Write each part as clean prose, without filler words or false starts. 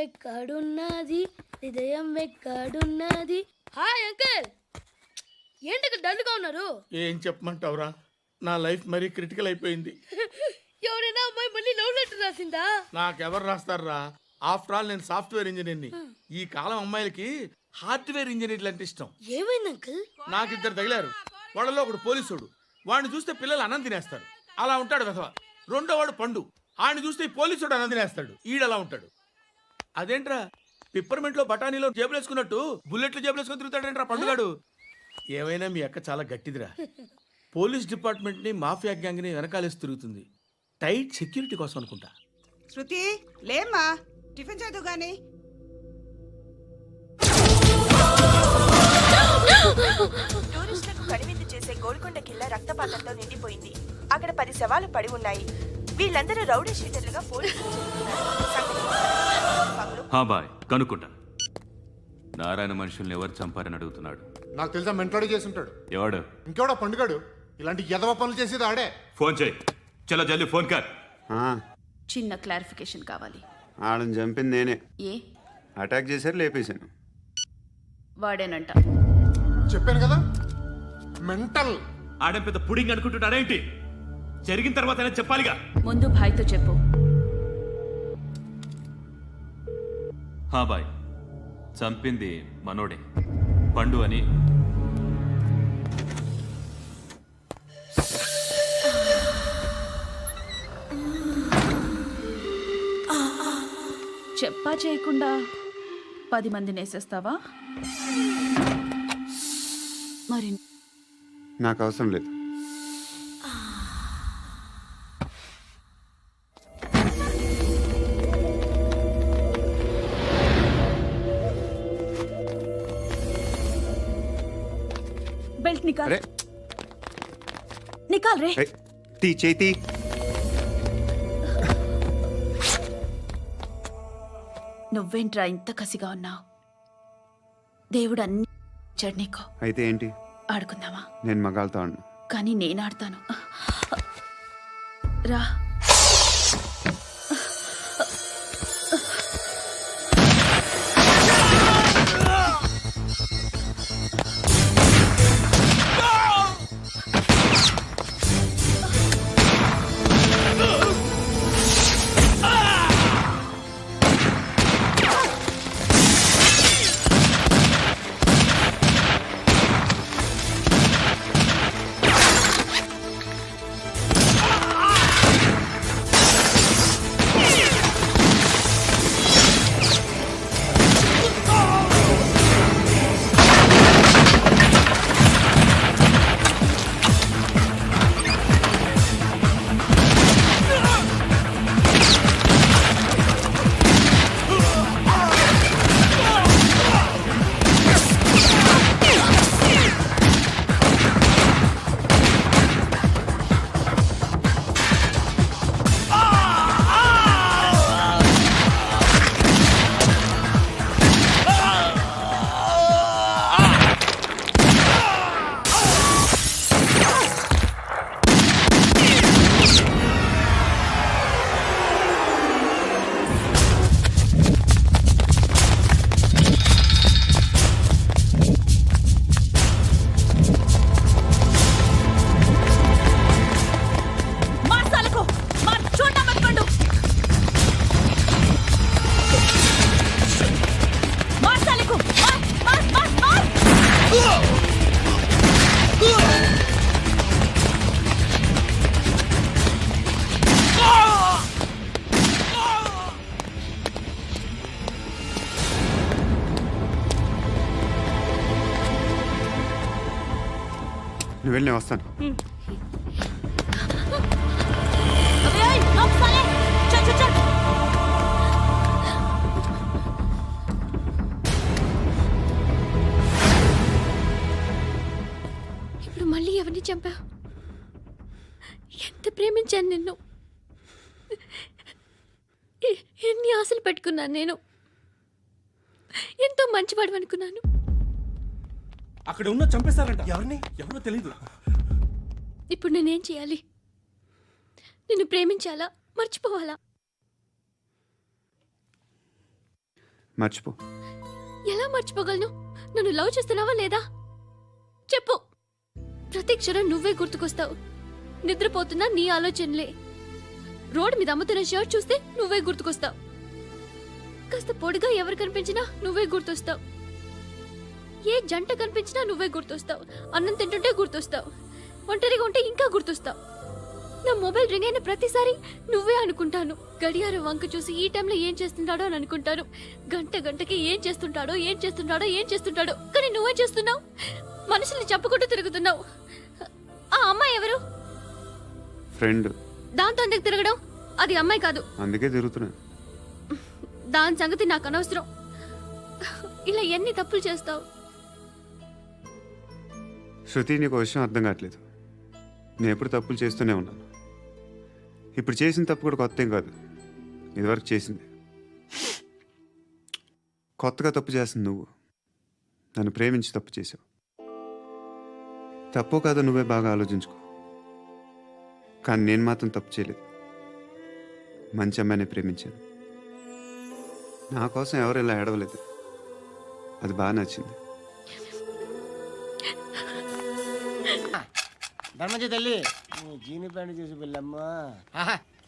ఎక్కడున్నది హృదయం ఎక్కడున్నది. హాయ్ అంకుల్, ఏంటి డల్గా ఉన్నారు? ఏం చెప్పమంటావురా, నా లైఫ్ మరీ క్రిటికల్ అయిపోయింది. ఎవరైనా అమ్మాయి మళ్ళీ లవ్ లెటర్ రాసిందా? నాకెవరు రాస్తారా, ఆఫ్టర్ ఆల్ నేను సాఫ్ట్వేర్ ఇంజనీర్ని. ఈ కాలం అమ్మాయిలకి హార్డ్వేర్ ఇంజనీర్లు అంటే ఇష్టం. ఏమైంది అంకుల్? నాకు ఇద్దరు తగిలారు. వాళ్ళలో ఒకడు పోలీసుడు, వాడిని చూస్తే పిల్లలు అన్నం తినేస్తారు, అలా ఉంటాడు వెధవ. రెండో వాడు పండు, ఆడిని చూస్తే ఈ పోలీసుడు అన్నం తినేస్తాడు, ఈడలా ఉంటాడు. అదేంట్రా పిప్పర్మెంట్ లో బఠానీలో జేబులు వేసుకున్నట్టు బుల్లెట్లు జేబులు వేసుకుని తిరుగుతాడేంట్రా పండుగాడు. ఏమైనా మీ అక్క చాలా గట్టిదిరా. పోలీస్ డిపార్ట్మెంట్ ని మాఫియా గ్యాంగ్ ని వెనకాలేసి తిరుగుతుంది, టైట్ సెక్యూరిటీ కోసం అనుకుంటా. శృతి లేమ్మా, టిఫిన్ చేద్దు గాని. టూరిస్టులకు కనువిందు చేసే గోల్కొండ కిల్లా రక్తపాతంతో నిండిపోయింది. అక్కడ 10 శవాలు పడి ఉన్నాయి. వీళ్ళందరూ రౌడీ షీటర్లుగా పోలీసులు బాయ్ కనుక్కుంటా. నారాయణ మనుషుల్ని ఎవరు చంపారని అడుగుతున్నాడు. నాకు తెలుసా మెంటలాడి చేసి ఉంటాడు. ఎవడు? ఇంకెవడా పండుగాడు. ఇలాంటి ఎదవ పనులు చేసేది ఆడే. ఫోన్ చేయి, చలో జల్దీ ఫోన్ కర్. చిన్న క్లారిఫికేషన్ కావాలి. ఆడని చంపింది నేనే. ఏ అటాక్ చేశారు, లేపేశాను. వాడేనంట. చెప్పాను కదా మెంటల్. ఆడేం పెద్ద పుడింగ్ అనుకుంటున్నాడేంటి? జరిగిన తర్వాత చెప్పాలిగా. ముందు భాయ్తో చెప్పు. బాయ్ చంపింది మనోడే, పండు అని. చెప్పా చేయకుండా 10 మందిని వేసేస్తావా? మరి నాకు అవసరం లేదు. బెల్ట్ నికాల్. నికాల్ రే. తీ చేతి. నువ్వేంట్రా ఇంత కసిగా ఉన్నావు? దేవుడు అన్ని ఇచ్చాడు నీకు. అయితే ఏంటి? ఆడుకుందామా? నేను మగాళ్ళతో ఆడను. కానీ నేను ఆడతాను. రా. నువ్వు వెళ్ళి నేను వస్తాను. ఇప్పుడు మళ్ళీ ఎవరిని చంపా? ఎంత ప్రేమించాను నిన్ను, ఎన్ని ఆశలు పెట్టుకున్నాను నేను. ఎంతో మంచివాడు అనుకున్నాను. అక్కడ ఉన్న చంపేస్తారంట. ఎవరిని? ఎవరో తెలీదు. ఇప్పుడు నేనేం చేయాలి? నిన్ను ప్రేమించాలా, మర్చిపోవాలా? మర్చిపో. ఎలా మర్చిపోగలను? నన్ను లవ్ చేస్తున్నావా లేదా చెప్పు. ప్రతి క్షణం నువ్వే గుర్తుకొస్తావు. నిద్రపోతున్నా నీ ఆలోచనలే. రోడ్డు మీద అమ్ముతున్న షర్ట్ చూస్తే నువ్వే గుర్తుకొస్తావు. కాస్త పొడిగా ఎవరు కనిపించినా నువ్వే గుర్తొస్తావు. ఏ జంట కనిపించినా నువ్వే గుర్తొస్తావు. అన్నం తింటుంటే గుర్తొస్తావు. ఒంటరిగా ఉంటే ఇంకా గుర్తొస్తావు. నా మొబైల్ రింగ్ అయిన ప్రతిసారి నువ్వే అనుకుంటాను. గడియారం వంక చూసి ఈ టైంలో ఏం చేస్తుంటాడో అని అనుకుంటాను. గంట గంటకి ఏం చేస్తుంటాడో కానీ నువ్వే చేస్తున్నావు. మనుషుల్ని చంపుకుంటూ తిరుగుతున్నావు. ఆ అమ్మాయి ఎవరు? ఫ్రెండ్. దాంతో ఎందుకు తిరగడం? అది అమ్మాయి కాదు. అందుకే తిరుగుతున్నా. దాని సంగతి నాకు అనవసరం. ఇలా ఎన్ని తప్పులు చేస్తావు? శృతి, నీకు విషయం అర్థం కావట్లేదు. నేను ఎప్పుడు తప్పులు చేస్తూనే ఉన్నాను. ఇప్పుడు చేసిన తప్పు కూడా కొత్త ఏం కాదు, ఇదివరకు చేసింది. కొత్తగా తప్పు చేస్తుంది నువ్వు. నన్ను ప్రేమించి తప్పు చేసావు. తప్పో కాదో నువ్వే బాగా ఆలోచించుకో. కానీ నేను మాత్రం తప్పు చేయలేదు. మంచి అమ్మాయిని ప్రేమించాను. నా కోసం ఎవరు ఇలా ఏడవలేదు. అది బాగా నచ్చింది. ధర్మం చేయి తల్లి. జీని ప్యాంట్ చూసి వెళ్ళమ్మా.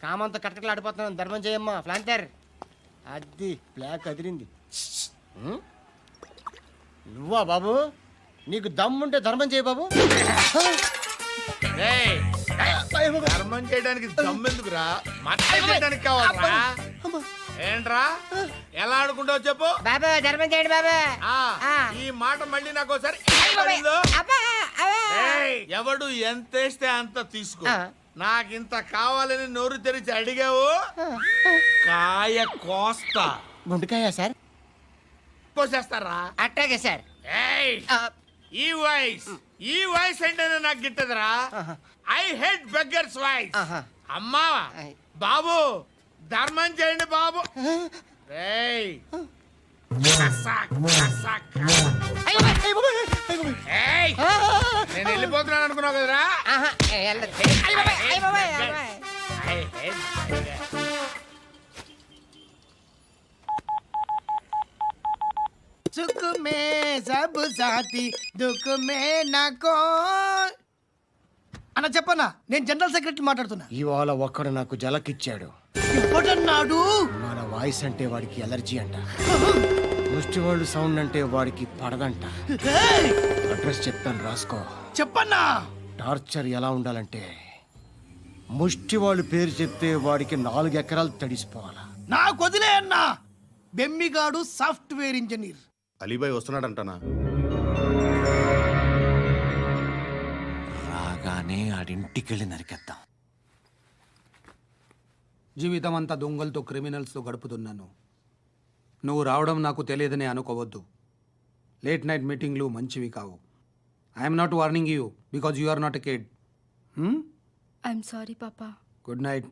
కామంతో కట్టకట్లు ఆడిపోతున్నాను. ధర్మం చేయమ్మా. ఫ్లాంటర్ అది బ్లాక్ అదిరింది. నువ్వా బాబు? నీకు దమ్ముంటే ధర్మం చేయి బాబు. రేయ్, ధర్మం చేయడానికి దమ్మెందుకురా? మతం చేయడానికి కావాలరా? ఏంట్రా ఎలా ఆడుకుంటావు చెప్పు. బాబా ధర్మం చేయండి బాబా. ఈ మాట మళ్ళీ నాకు ఒకసారి ఎవడు ఎంత వేస్తే అంత తీసుకో. నాకింత కావాలని నోరు తెరిచి అడిగావు, కాయ కోస్తా. గుండెకాయ సార్? కోసేస్తారా? అట్టాగే సార్. ఈ వాయిస్ అంటేనే నాకు గిట్టదురా. I hate beggars voice. అమ్మా బాబు ధర్మం చేయండి బాబు. రేయ్, ఏయ్, నేను వెళ్ళిపోతున్నాను అనుకున్నావు కదరా. సుఖ మే సబ్ సాథీ దుఃఖ మే నాకో. అన్న చెప్పన్నా, నేను జనరల్ సెక్రటరీ మాట్లాడుతున్నా. ఇవాళ ఒక్కడు నాకు జలకిచ్చాడు. ఎవడన్నాడు? మన వాయిస్ అంటే వాడికి ఎలర్జీ అంట. ముష్టి వాళ్ళు సౌండ్ అంటే వాడికి పడదంట. అడ్రస్ చెప్తాను రాసుకో. చెప్పన్నా. టార్చర్ ఎలా ఉండాలంటే ముష్టి వాళ్ళు పేరు చెప్తే వాడికి 4 ఎకరాలు తడిసిపోవాలా. నాకు వదిలే అన్నా. బెమ్మిగాడు సాఫ్ట్వేర్ ఇంజనీర్. అలీబాయ్ వస్తున్నాడంటనా? రాగానే ఆడింటికెళ్ళి నరికేద్దాం. జీవితం అంతా దొంగలతో క్రిమినల్స్తో గడుపుతున్నాను. నువ్వు రావడం నాకు తెలియదని అనుకోవద్దు. లేట్ నైట్ మీటింగ్లు మంచివి కావు. I'm not warning you because you are not a kid. I'm sorry papa. Good night.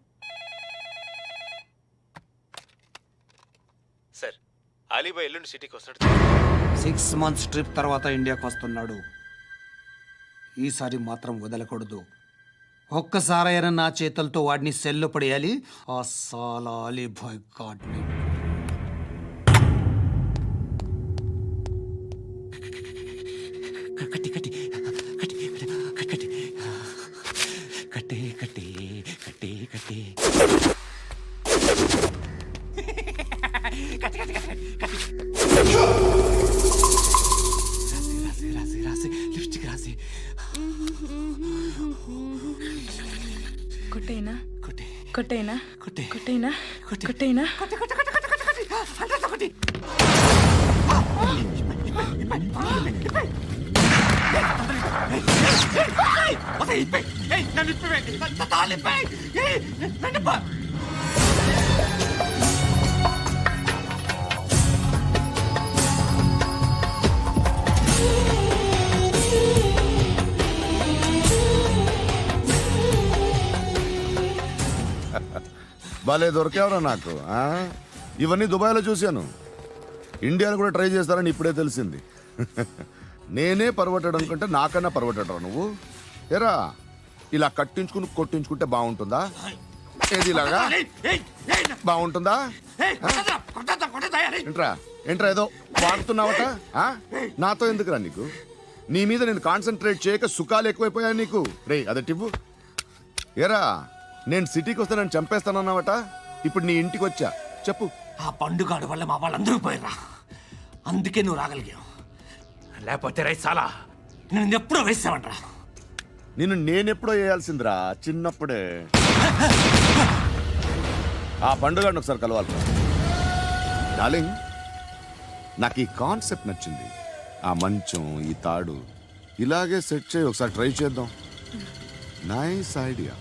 Sir, Alibhai ఎల్లుండి సిటీకి వస్తాడు. 6 months ట్రిప్ తర్వాత ఇండియాకి వస్తున్నాడు. ఈసారి మాత్రం వదలకూడదు. ఒక్కసారైనా నా చేతులతో వాడిని సెల్లు పడేయాలి. ఆ సాలా అలీబాయ్ గాడ్ని. కట్టి కట్టి కట్టి కట్టి కట్టి కట్టి కట్టి కట్టి రాసి రాసి లిప్స్టిక్ రాసి కొట్టేనా కొట్టి కొట్టేనా కొట్టి కొట్టేనా కొట్టి కొట్టేనా కొట్టి కొట్టి కొట్టి కొట్టి కొట్టి కొట్టి భలే దొరికేవరా నాకు. ఇవన్నీ దుబాయ్లో చూశాను. ఇండియాలో కూడా ట్రై చేస్తారని ఇప్పుడే తెలిసింది. నేనే పర్వటడం కంటే నాకన్నా పర్వటరా నువ్వు. ఎరా ఇలా కట్టించుకుని కొట్టించుకుంటే బాగుంటుందా? ఏది ఇలాగా బాగుంటుందా? ఏంట్రా ఏంట్రా ఏదో వాడుతున్నావట ఆ? నాతో ఎందుకురా నీకు? నీ మీద నేను కాన్సన్ట్రేట్ చేయక సుఖాలు ఎక్కువైపోయా నీకు. రే అదటివ్వు. ఏరా నేను సిటీకి వస్తే నన్ను చంపేస్తానన్నావట, ఇప్పుడు నీ ఇంటికి వచ్చా. చెప్పు. ఆ పండుగాడు వల్ల మా వాళ్ళందరూ పోయిర్రా, అందుకే నువ్వు రాగలిగావు. లేకపోతే రైసాలా నేను ఎప్పుడో వేసామంట్రా. నిన్ను నేనెప్పుడో వేయాల్సిందిరా, చిన్నప్పుడే. ఆ పండుగను ఒకసారి కలవాలి డార్లింగ్. నాకు ఈ కాన్సెప్ట్ నచ్చింది. ఆ మంచం, ఈ తాడు ఇలాగే సెట్ చేయి, ఒకసారి ట్రై చేద్దాం. Nice idea.